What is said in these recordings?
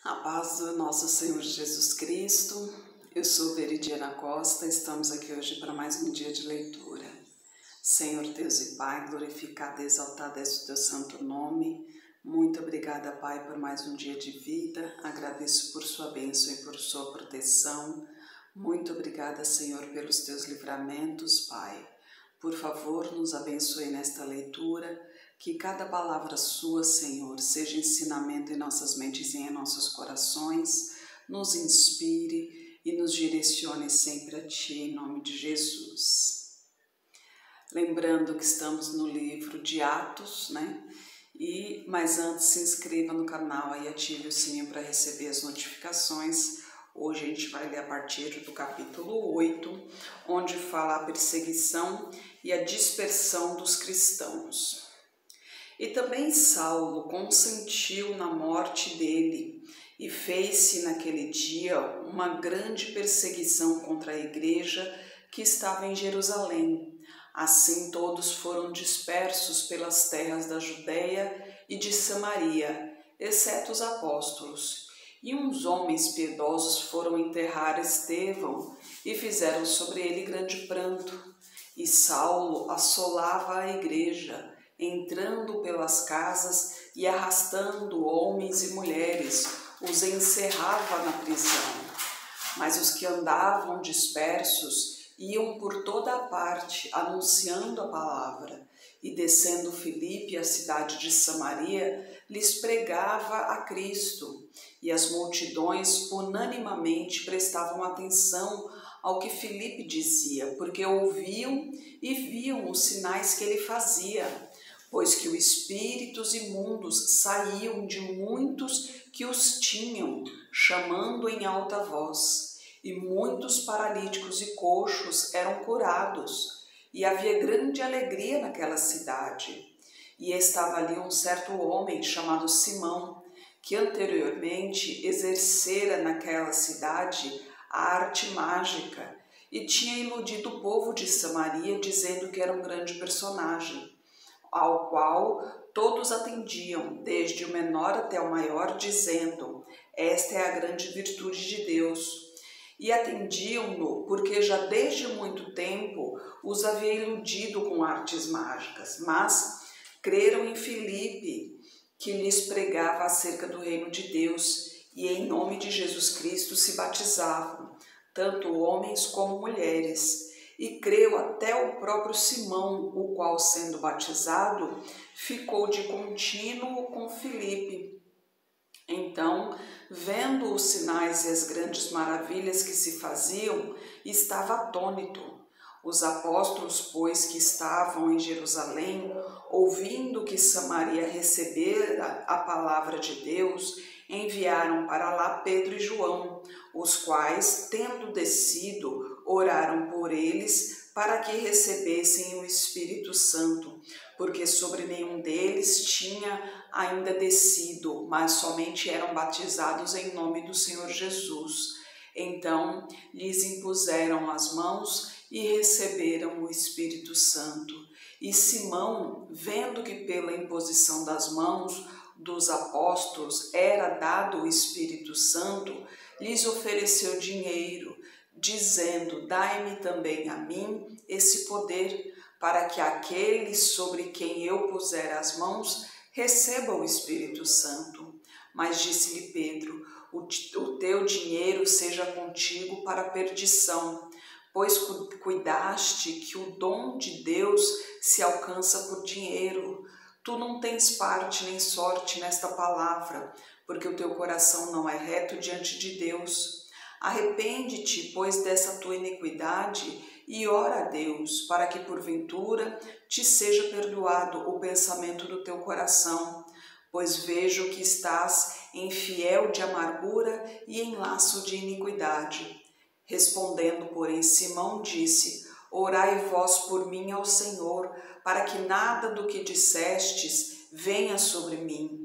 A paz do nosso Senhor Jesus Cristo. Eu sou Veridiana Costa, estamos aqui hoje para mais um dia de leitura. Senhor Deus e Pai, glorificado e exaltado é o teu santo nome. Muito obrigada, Pai, por mais um dia de vida. Agradeço por sua bênção e por sua proteção. Muito obrigada, Senhor, pelos teus livramentos, Pai. Por favor, nos abençoe nesta leitura. Que cada palavra sua, Senhor, seja ensinamento em nossas mentes e em nossos corações, nos inspire e nos direcione sempre a Ti, em nome de Jesus. Lembrando que estamos no livro de Atos, né? Mas antes se inscreva no canal e ative o sininho para receber as notificações. Hoje a gente vai ler a partir do capítulo 8, onde fala a perseguição e a dispersão dos cristãos. E também Saulo consentiu na morte dele e fez-se naquele dia uma grande perseguição contra a igreja que estava em Jerusalém. Assim todos foram dispersos pelas terras da Judeia e de Samaria, exceto os apóstolos. E uns homens piedosos foram enterrar Estevão e fizeram sobre ele grande pranto. E Saulo assolava a igreja, entrando pelas casas e arrastando homens e mulheres, os encerrava na prisão. Mas os que andavam dispersos iam por toda a parte, anunciando a palavra, e descendo Filipe, a cidade de Samaria, lhes pregava a Cristo, e as multidões unanimamente prestavam atenção ao que Filipe dizia, porque ouviam e viam os sinais que ele fazia, pois que os espíritos imundos saíam de muitos que os tinham, chamando em alta voz, e muitos paralíticos e coxos eram curados, e havia grande alegria naquela cidade. E estava ali um certo homem chamado Simão, que anteriormente exercera naquela cidade a arte mágica, e tinha iludido o povo de Samaria, dizendo que era um grande personagem, ao qual todos atendiam, desde o menor até o maior, dizendo: esta é a grande virtude de Deus. E atendiam-no, porque já desde muito tempo os havia iludido com artes mágicas, mas creram em Filipe, que lhes pregava acerca do reino de Deus, e em nome de Jesus Cristo se batizavam, tanto homens como mulheres. E creu até o próprio Simão, o qual, sendo batizado, ficou de contínuo com Filipe. Então, vendo os sinais e as grandes maravilhas que se faziam, estava atônito. Os apóstolos, pois, que estavam em Jerusalém, ouvindo que Samaria recebera a palavra de Deus, enviaram para lá Pedro e João, os quais, tendo descido, oraram por eles para que recebessem o Espírito Santo, porque sobre nenhum deles tinha ainda descido, mas somente eram batizados em nome do Senhor Jesus. Então lhes impuseram as mãos e receberam o Espírito Santo. E Simão, vendo que pela imposição das mãos dos apóstolos era dado o Espírito Santo, lhes ofereceu dinheiro, dizendo: dai-me também a mim esse poder, para que aqueles sobre quem eu puser as mãos recebam o Espírito Santo. Mas disse-lhe Pedro: o teu dinheiro seja contigo para a perdição, pois cuidaste que o dom de Deus se alcança por dinheiro. Tu não tens parte nem sorte nesta palavra, porque o teu coração não é reto diante de Deus. Arrepende-te, pois, dessa tua iniquidade e ora a Deus, para que porventura te seja perdoado o pensamento do teu coração, pois vejo que estás em fiel de amargura e em laço de iniquidade. Respondendo, porém, Simão disse: orai vós por mim ao Senhor, para que nada do que dissestes venha sobre mim.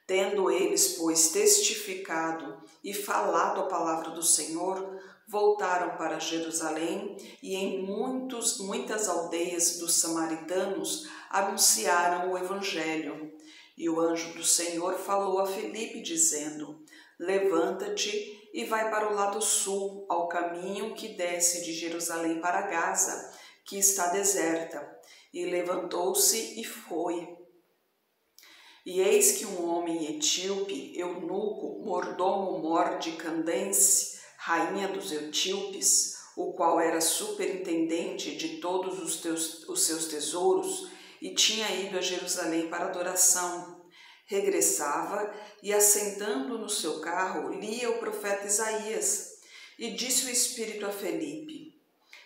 Tendo eles, pois, testificado e falado a palavra do Senhor, voltaram para Jerusalém e em muitas aldeias dos samaritanos anunciaram o Evangelho. E o anjo do Senhor falou a Filipe, dizendo: levanta-te e vai para o lado sul, ao caminho que desce de Jerusalém para Gaza, que está deserta. E levantou-se e foi. E eis que um homem etíope, eunuco, mordomo-mor de Candace, rainha dos etíopes, o qual era superintendente de todos os seus tesouros, e tinha ido a Jerusalém para adoração, regressava e, assentando no seu carro, lia o profeta Isaías. E disse o Espírito a Felipe: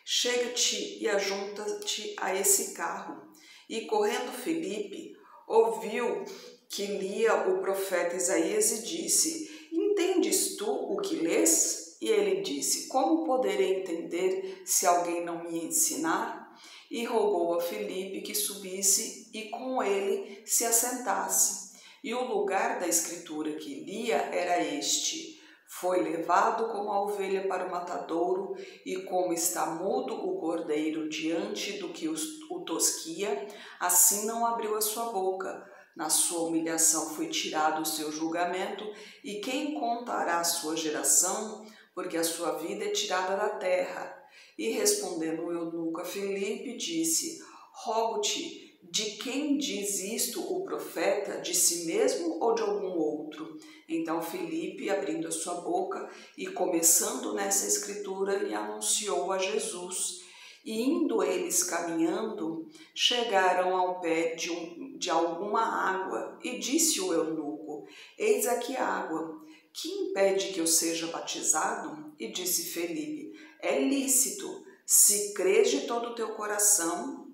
chega-te e ajunta-te a esse carro. E correndo Felipe, ouviu que lia o profeta Isaías e disse: entendes tu o que lês? E ele disse: como poderei entender se alguém não me ensinar? E rogou a Felipe que subisse e com ele se assentasse. E o lugar da escritura que lia era este: foi levado como a ovelha para o matadouro, e como está mudo o cordeiro diante do que o tosquia, assim não abriu a sua boca. Na sua humilhação foi tirado o seu julgamento, e quem contará a sua geração? Porque a sua vida é tirada da terra. E respondendo o eunuco a Felipe, disse: rogo-te, de quem diz isto o profeta, de si mesmo ou de algum outro? Então Felipe, abrindo a sua boca e começando nessa escritura, lhe anunciou a Jesus. E indo eles caminhando, chegaram ao pé de alguma água, e disse o eunuco: eis aqui a água, que impede que eu seja batizado? E disse Felipe: é lícito, se crês de todo o teu coração.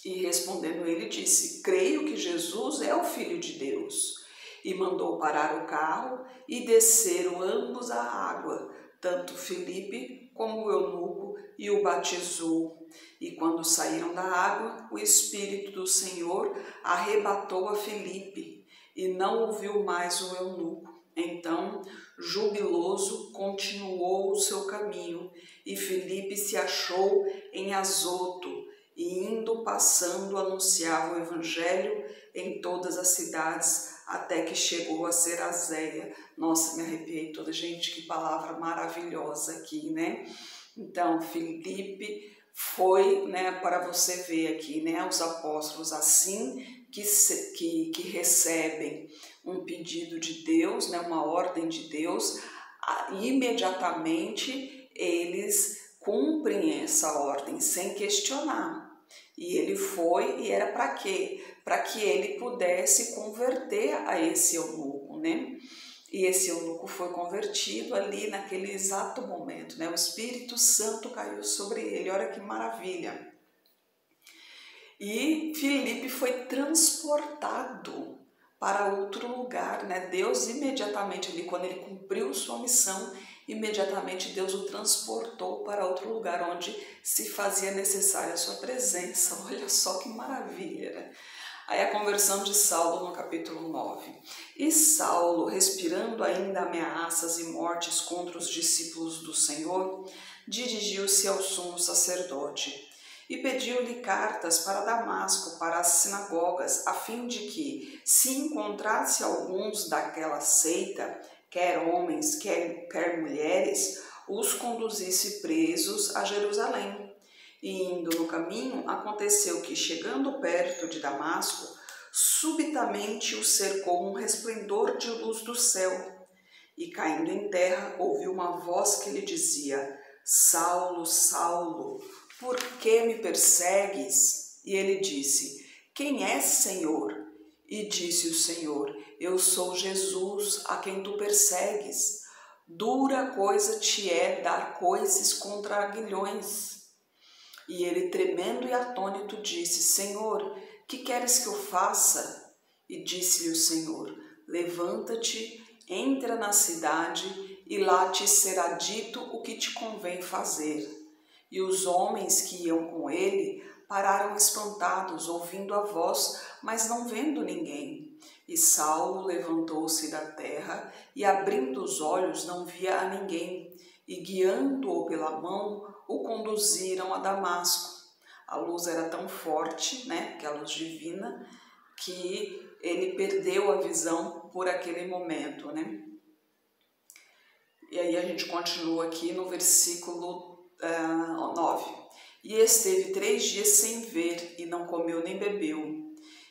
E respondendo ele disse: creio que Jesus é o Filho de Deus. E mandou parar o carro e desceram ambos à água, tanto Felipe como o eunuco, e o batizou. E quando saíram da água, o Espírito do Senhor arrebatou a Felipe, e não o viu mais o eunuco. Então, jubiloso, continuou o seu caminho, e Felipe se achou em Azoto, e indo, passando, anunciava o evangelho em todas as cidades, até que chegou a Cesareia. Nossa, me arrepiei toda, gente, que palavra maravilhosa aqui, né? Então, Felipe foi, né, para você ver aqui, né, os apóstolos assim que recebem um pedido de Deus, né, uma ordem de Deus, imediatamente eles cumprem essa ordem sem questionar. E ele foi, e era para quê? Para que ele pudesse converter a esse eunuco, né? E esse eunuco foi convertido ali naquele exato momento, né? O Espírito Santo caiu sobre ele, olha que maravilha. E Felipe foi transportado para outro lugar, né? Deus imediatamente ali, quando ele cumpriu sua missão, imediatamente Deus o transportou para outro lugar onde se fazia necessária a sua presença. Olha só que maravilha, né? Aí a conversão de Saulo no capítulo 9. E Saulo, respirando ainda ameaças e mortes contra os discípulos do Senhor, dirigiu-se ao sumo sacerdote e pediu-lhe cartas para Damasco, para as sinagogas, a fim de que, se encontrasse alguns daquela seita, quer homens, quer mulheres, os conduzisse presos a Jerusalém. E indo no caminho, aconteceu que, chegando perto de Damasco, subitamente o cercou um resplendor de luz do céu. E caindo em terra, ouviu uma voz que lhe dizia: Saulo, Saulo, por que me persegues? E ele disse: quem és, Senhor? E disse o Senhor: eu sou Jesus, a quem tu persegues. Dura coisa te é dar coices contra aguilhões. E ele, tremendo e atônito, disse: Senhor, que queres que eu faça? E disse-lhe o Senhor: levanta-te, entra na cidade, e lá te será dito o que te convém fazer. E os homens que iam com ele pararam espantados, ouvindo a voz, mas não vendo ninguém. E Saulo levantou-se da terra, e abrindo os olhos não via a ninguém, e guiando-o pela mão, o conduziram a Damasco. A luz era tão forte, né, que a luz divina, que ele perdeu a visão por aquele momento, né? E aí a gente continua aqui no versículo 9. E esteve 3 dias sem ver, e não comeu nem bebeu.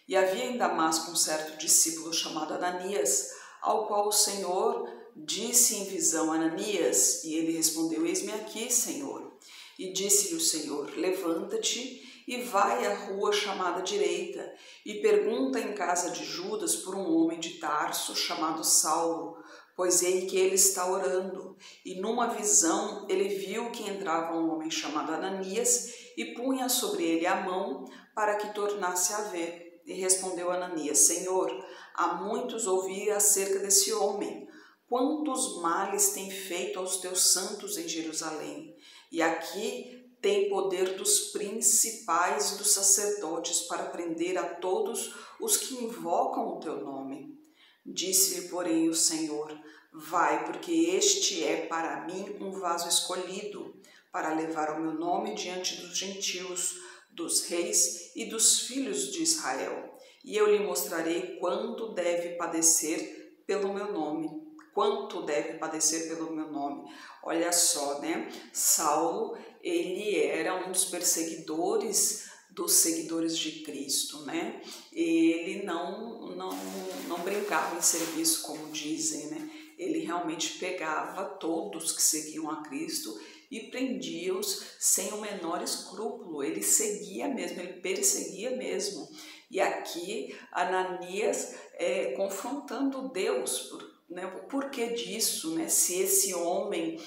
E havia em Damasco um certo discípulo chamado Ananias, ao qual o Senhor disse em visão: Ananias, e ele respondeu: Eis-me aqui, Senhor. E disse-lhe o Senhor: Levanta-te e vai à rua chamada Direita, e pergunta em casa de Judas por um homem de Tarso chamado Saulo, pois eis que ele está orando. E numa visão ele viu que entrava um homem chamado Ananias e punha sobre ele a mão para que tornasse a ver. E respondeu Ananias: Senhor, há muitos ouvi acerca desse homem, quantos males tem feito aos teus santos em Jerusalém. E aqui tem poder dos principais dos sacerdotes para prender a todos os que invocam o teu nome. Disse-lhe, porém, o Senhor: Vai, porque este é para mim um vaso escolhido, para levar o meu nome diante dos gentios, dos reis e dos filhos de Israel. E eu lhe mostrarei quanto deve padecer pelo meu nome. Quanto deve padecer pelo meu nome. Olha só, né? Saulo, ele era um dos perseguidores dos seguidores de Cristo, né? Ele não brincava em serviço, como dizem, né? Ele realmente pegava todos que seguiam a Cristo e prendia-os sem o menor escrúpulo. Ele seguia mesmo, ele perseguia mesmo. E aqui Ananias confrontando Deus, o porquê disso, né? Se esse homem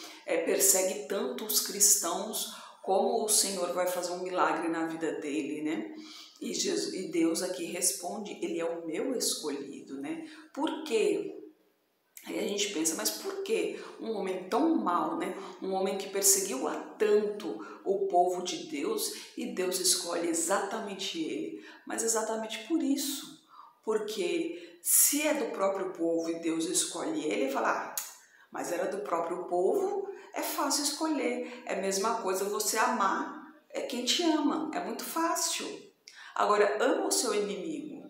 persegue tanto os cristãos, como o Senhor vai fazer um milagre na vida dele, né? E Deus aqui responde: ele é o meu escolhido, né? Por quê? Aí a gente pensa, mas por que um homem tão mau, né? Um homem que perseguiu a tanto o povo de Deus, e Deus escolhe exatamente ele? Mas exatamente por isso, porque se é do próprio povo e Deus escolhe ele fala: mas era do próprio povo, é fácil escolher. É a mesma coisa você amar quem te ama, é muito fácil. Agora, ama o seu inimigo,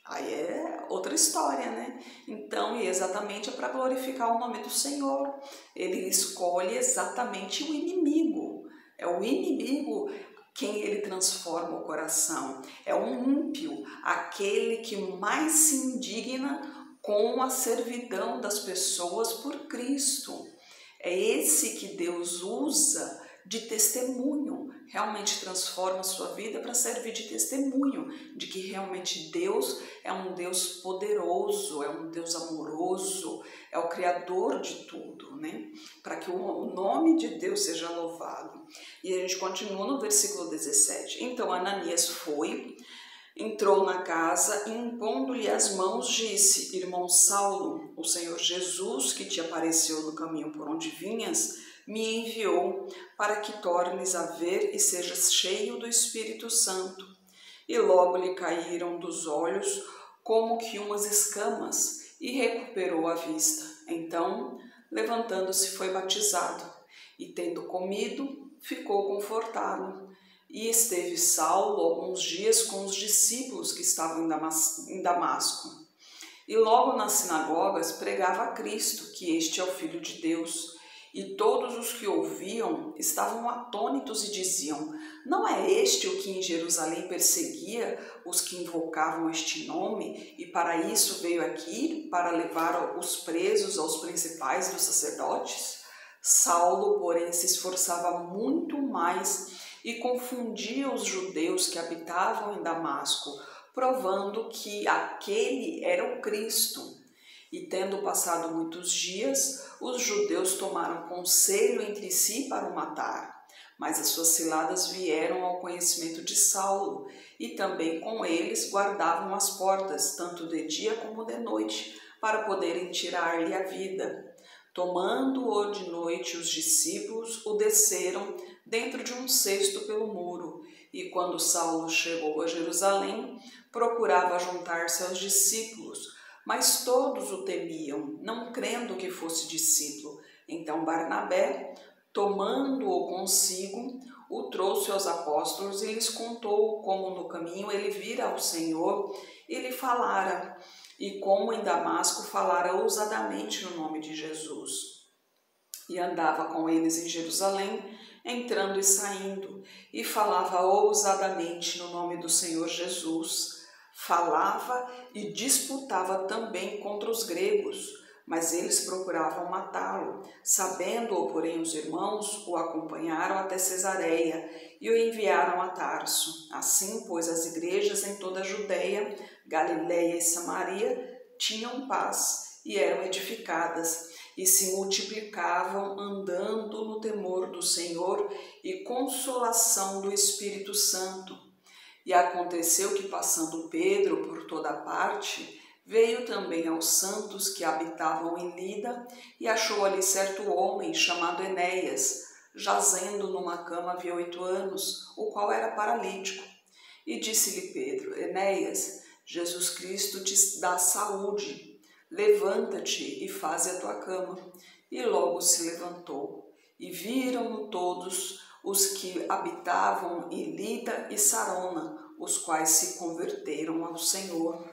aí é outra história, né? Então, e exatamente é para glorificar o nome do Senhor. Ele escolhe exatamente o inimigo. É o inimigo quem ele transforma o coração. É um ímpio, aquele que mais se indigna com a servidão das pessoas por Cristo. É esse que Deus usa de testemunho, realmente transforma a sua vida para servir de testemunho de que realmente Deus é um Deus poderoso, é um Deus amoroso, é o Criador de tudo, né? Para que o nome de Deus seja louvado. E a gente continua no versículo 17. Então Ananias foi, entrou na casa e, impondo-lhe as mãos, disse: Irmão Saulo, o Senhor Jesus, que te apareceu no caminho por onde vinhas, me enviou para que tornes a ver e sejas cheio do Espírito Santo. E logo lhe caíram dos olhos como que umas escamas, e recuperou a vista. Então, levantando-se, foi batizado, e tendo comido, ficou confortado. E esteve Saulo alguns dias com os discípulos que estavam em Damasco. E logo nas sinagogas pregava a Cristo, que este é o Filho de Deus. E todos os que ouviam estavam atônitos e diziam: não é este o que em Jerusalém perseguia os que invocavam este nome, e para isso veio aqui, para levar os presos aos principais dos sacerdotes? Saulo, porém, se esforçava muito mais e confundia os judeus que habitavam em Damasco, provando que aquele era o Cristo. E tendo passado muitos dias, os judeus tomaram conselho entre si para o matar. Mas as suas ciladas vieram ao conhecimento de Saulo, e também com eles guardavam as portas, tanto de dia como de noite, para poderem tirar-lhe a vida. Tomando-o de noite, os discípulos o desceram dentro de um cesto pelo muro. E quando Saulo chegou a Jerusalém, procurava juntar-se aos discípulos, mas todos o temiam, não crendo que fosse discípulo. Então Barnabé, tomando-o consigo, o trouxe aos apóstolos e lhes contou como no caminho ele vira ao Senhor e lhe falara, e como em Damasco falara ousadamente no nome de Jesus. e andava com eles em Jerusalém, entrando e saindo, e falava ousadamente no nome do Senhor Jesus. Falava e disputava também contra os gregos, mas eles procuravam matá-lo. Sabendo-o, porém, os irmãos o acompanharam até Cesareia e o enviaram a Tarso. Assim, pois, as igrejas em toda a Judeia, Galileia e Samaria tinham paz e eram edificadas, e se multiplicavam, andando no temor do Senhor e consolação do Espírito Santo. E aconteceu que, passando Pedro por toda parte, veio também aos santos que habitavam em Lida, e achou ali certo homem chamado Enéas, jazendo numa cama havia 8 anos, o qual era paralítico. E disse-lhe Pedro: Enéas, Jesus Cristo te dá saúde. Levanta-te e faze a tua cama. E logo se levantou. E viram-no todos os que habitavam em Lida e Sarona, os quais se converteram ao Senhor.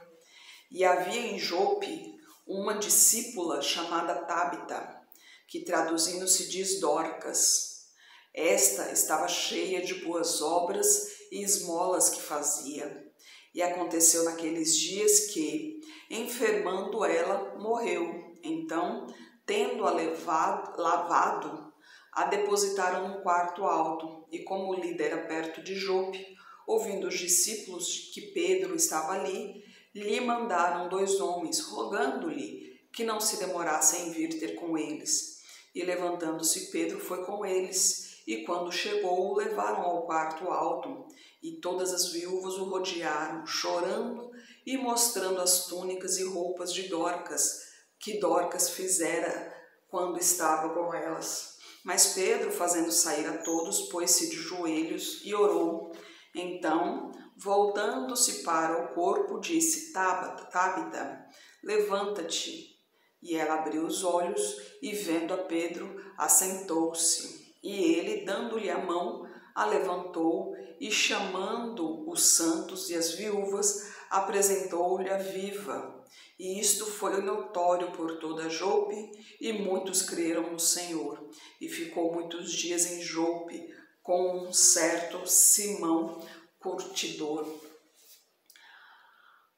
E havia em Jope uma discípula chamada Tabita, que traduzindo se diz Dorcas. Esta estava cheia de boas obras e esmolas que fazia. E aconteceu naqueles dias que, enfermando ela, morreu. Então, tendo-a lavado, a depositaram num quarto alto. E como Lida era perto de Jope, ouvindo os discípulos que Pedro estava ali, lhe mandaram 2 homens, rogando-lhe que não se demorasse em vir ter com eles. E levantando-se Pedro foi com eles, e quando chegou, o levaram ao quarto alto. E todas as viúvas o rodearam, chorando e mostrando as túnicas e roupas de Dorcas, que Dorcas fizera quando estava com elas. Mas Pedro, fazendo sair a todos, pôs-se de joelhos e orou. Então, voltando-se para o corpo, disse: Tabita, levanta-te. E ela abriu os olhos e, vendo a Pedro, assentou-se. E ele, dando-lhe a mão, a levantou e, chamando os santos e as viúvas, apresentou-lhe a viva. E isto foi notório por toda Jope, e muitos creram no Senhor. E ficou muitos dias em Jope com um certo Simão curtidor.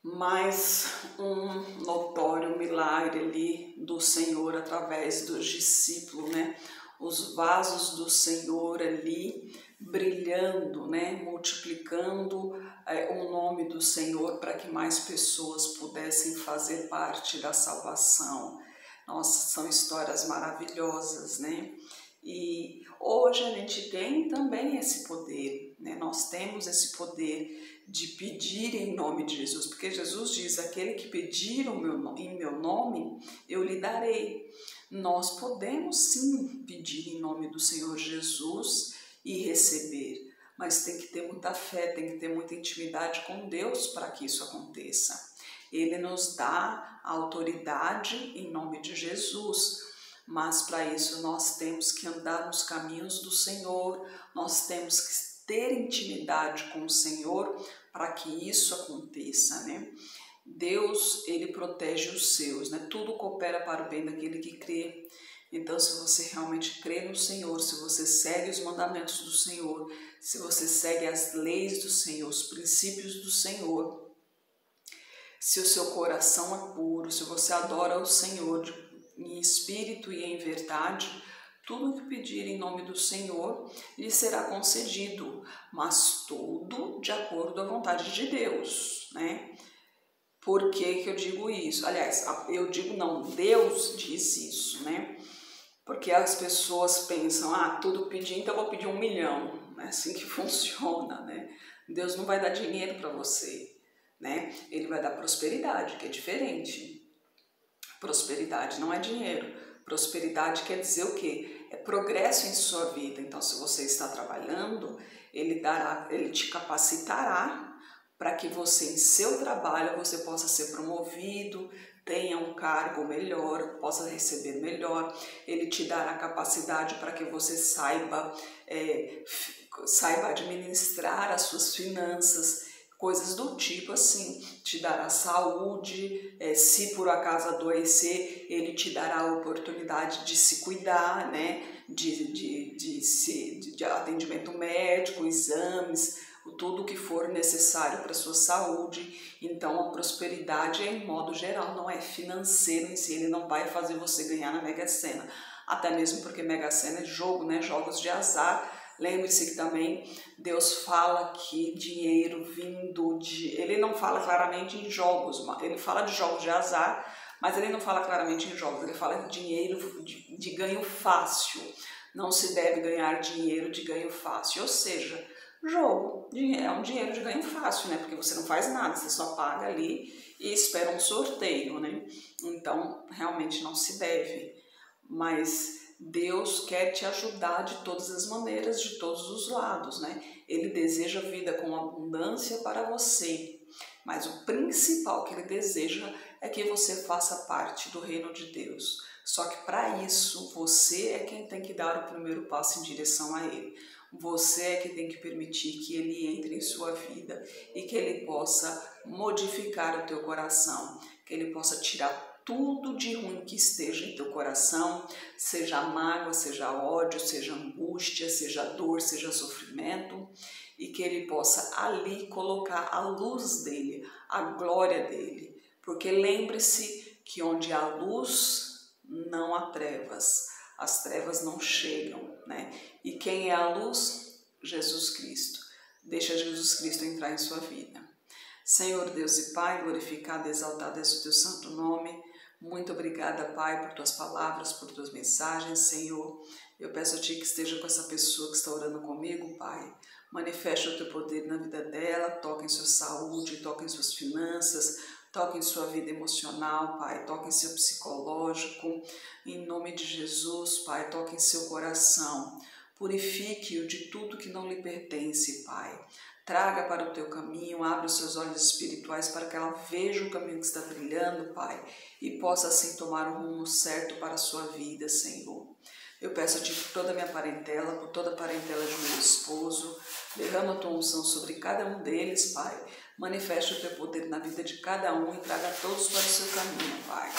Mais um notório milagre ali do Senhor através dos discípulos, né? Os vasos do Senhor ali brilhando, né? Multiplicando o nome do Senhor para que mais pessoas pudessem fazer parte da salvação. Nossa, são histórias maravilhosas, né? E hoje a gente tem também esse poder, né? Nós temos esse poder de pedir em nome de Jesus, porque Jesus diz: aquele que pedir em meu nome, eu lhe darei. Nós podemos sim pedir em nome do Senhor Jesus e receber, mas tem que ter muita fé, tem que ter muita intimidade com Deus para que isso aconteça. Ele nos dá a autoridade em nome de Jesus, mas para isso nós temos que andar nos caminhos do Senhor, nós temos que ter intimidade com o Senhor para que isso aconteça, né? Deus, ele protege os seus, né? Tudo coopera para o bem daquele que crê. Então, se você realmente crê no Senhor, se você segue os mandamentos do Senhor, se você segue as leis do Senhor, os princípios do Senhor, se o seu coração é puro, se você adora o Senhor em espírito e em verdade, tudo o que pedir em nome do Senhor lhe será concedido, mas tudo de acordo à vontade de Deus, né? Por que eu digo isso? Aliás, eu digo não, Deus diz isso, né? Porque as pessoas pensam: tudo pedir, então eu vou pedir 1 milhão. Não é assim que funciona, né? Deus não vai dar dinheiro para você, né? Ele vai dar prosperidade, que é diferente. Prosperidade não é dinheiro. Prosperidade quer dizer o quê? É progresso em sua vida. Então, se você está trabalhando, ele te capacitará para que você, em seu trabalho, você possa ser promovido, tenha um cargo melhor, possa receber melhor. Ele te dará capacidade para que você saiba administrar as suas finanças coisas do tipo assim, te dará saúde, se por acaso adoecer, ele te dará a oportunidade de se cuidar, né? De atendimento médico, exames, tudo que for necessário para a sua saúde. Então a prosperidade é em modo geral, não é financeiro em si, ele não vai fazer você ganhar na Mega Sena, até mesmo porque Mega Sena é jogo, né? Jogos de azar. Lembre-se que também Deus fala que dinheiro vindo de... Ele não fala claramente em jogos, ele fala de jogos de azar, mas ele não fala claramente em jogos, ele fala de dinheiro de ganho fácil. Não se deve ganhar dinheiro de ganho fácil, ou seja, jogo é um dinheiro de ganho fácil, né? Porque você não faz nada, você só paga ali e espera um sorteio, né? Então, realmente não se deve, mas Deus quer te ajudar de todas as maneiras, de todos os lados, né? Ele deseja vida com abundância para você, mas o principal que ele deseja é que você faça parte do reino de Deus. Só que para isso, você é quem tem que dar o primeiro passo em direção a ele. Você é que tem que permitir que ele entre em sua vida e que ele possa modificar o teu coração, que ele possa tirar tudo de ruim que esteja em teu coração, seja mágoa, seja ódio, seja angústia, seja dor, seja sofrimento, e que ele possa ali colocar a luz dele, a glória dele. Porque lembre-se que onde há luz, não há trevas. As trevas não chegam, né? E quem é a luz? Jesus Cristo. Deixa Jesus Cristo entrar em sua vida. Senhor Deus e Pai, glorificado e exaltado é o teu santo nome. Muito obrigada, Pai, por tuas palavras, por tuas mensagens, Senhor. Eu peço a Ti que esteja com essa pessoa que está orando comigo, Pai. Manifeste o Teu poder na vida dela, toque em sua saúde, toque em suas finanças, toque em sua vida emocional, Pai, toque em seu psicológico. Em nome de Jesus, Pai, toque em seu coração. Purifique-o de tudo que não lhe pertence, Pai. Traga para o teu caminho, abre os seus olhos espirituais para que ela veja o caminho que está trilhando, Pai, e possa assim tomar o rumo certo para a sua vida, Senhor. Eu peço a Ti por toda a minha parentela, por toda a parentela de meu esposo, derrama a Tua unção sobre cada um deles, Pai. Manifeste o Teu poder na vida de cada um e traga todos para o seu caminho, Pai.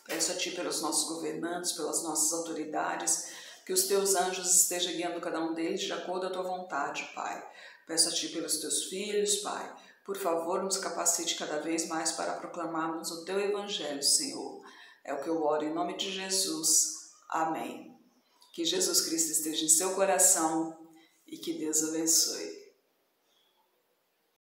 Peço a Ti pelos nossos governantes, pelas nossas autoridades, que os Teus anjos estejam guiando cada um deles de acordo com a Tua vontade, Pai. Peço a Ti pelos Teus filhos, Pai. Por favor, nos capacite cada vez mais para proclamarmos o Teu Evangelho, Senhor. É o que eu oro em nome de Jesus. Amém. Que Jesus Cristo esteja em seu coração e que Deus abençoe.